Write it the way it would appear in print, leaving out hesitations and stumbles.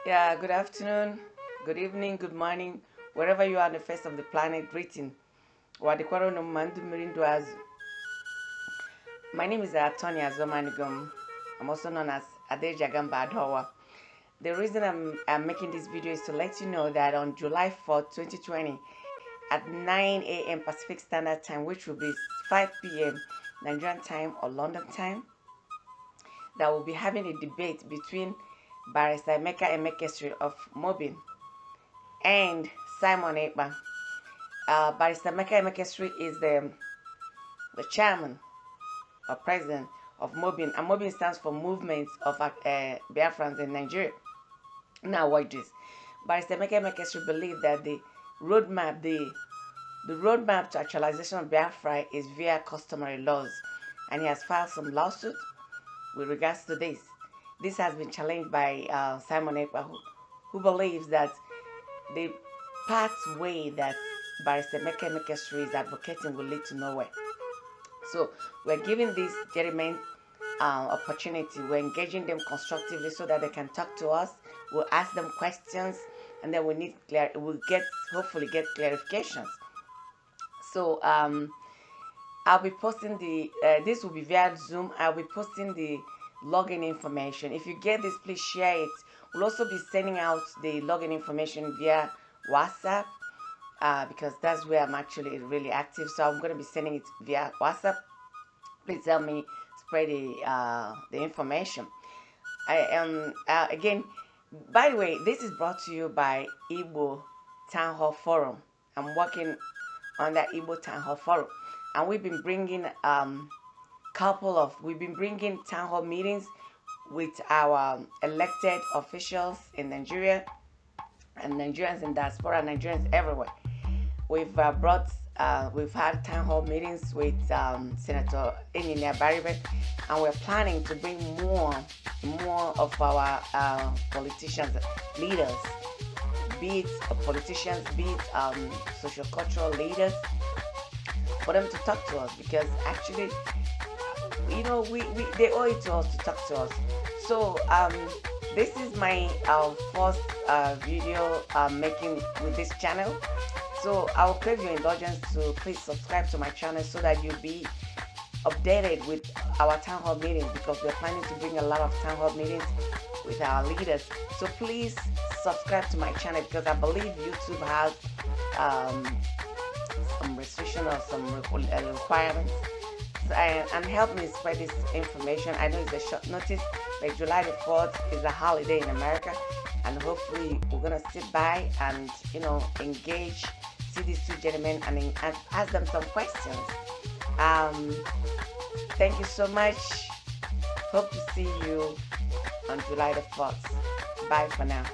Yeah, good afternoon, good evening, good morning, wherever you are on the face of the planet, greeting. Wadikwaro no mandu mirindu azu. My name is Attorney Azomanigum. I'm also known as Adejagamba Adhowa. The reason I'm making this video is to let you know that on July 4th, 2020, at 9 a.m. Pacific Standard Time, which will be 5 p.m. Nigerian time or London time, that will be having a debate between Barrister Emeka Emekesri of Mobin and Simon Ekpa. Barrister Emeka Emekesri is the chairman or president of Mobin, and Mobin stands for Movement of Biafrans in Nigeria. Now, watch this. Barrister Emeka Emekesri believes that the roadmap to actualization of Biafra is via customary laws, and he has filed some lawsuits with regards to this. This has been challenged by Simon Ekpa, who believes that the pathway that Barrister Emeka Emekesri is advocating will lead to nowhere. So we're giving these gentlemen opportunity. We're engaging them constructively so that they can talk to us. We'll ask them questions, and then we'll hopefully get clarifications. So I'll be posting this will be via Zoom. I'll be posting the login information. If you get this, please share it. We'll also be sending out the login information via WhatsApp because that's where I'm actually really active. So I'm going to be sending it via WhatsApp. Please help me spread the information. I am again. By the way, this is brought to you by Igbo Town Hall Forum. I'm working on that Igbo Town Hall Forum, and we've been bringing we've been bringing town hall meetings with our elected officials in Nigeria and Nigerians in diaspora, Nigerians everywhere. We've had town hall meetings with Senator Enyinia Baribe, and we're planning to bring more of our politicians, leaders, be it politicians, be it social-cultural leaders, for them to talk to us, because actually, they owe it to us to talk to us. So this is my first video making with this channel. So I will crave your indulgence to please subscribe to my channel so that you'll be updated with our town hall meetings, because we're planning to bring a lot of town hall meetings with our leaders. So please subscribe to my channel, because I believe YouTube has some restriction or some requirements. And help me spread this information. I know it's a short notice, but July the 4th is a holiday in America, and hopefully we're gonna sit by and engage, see these two gentlemen and ask them some questions. Thank you so much. Hope to see you on July the 4th. Bye for now.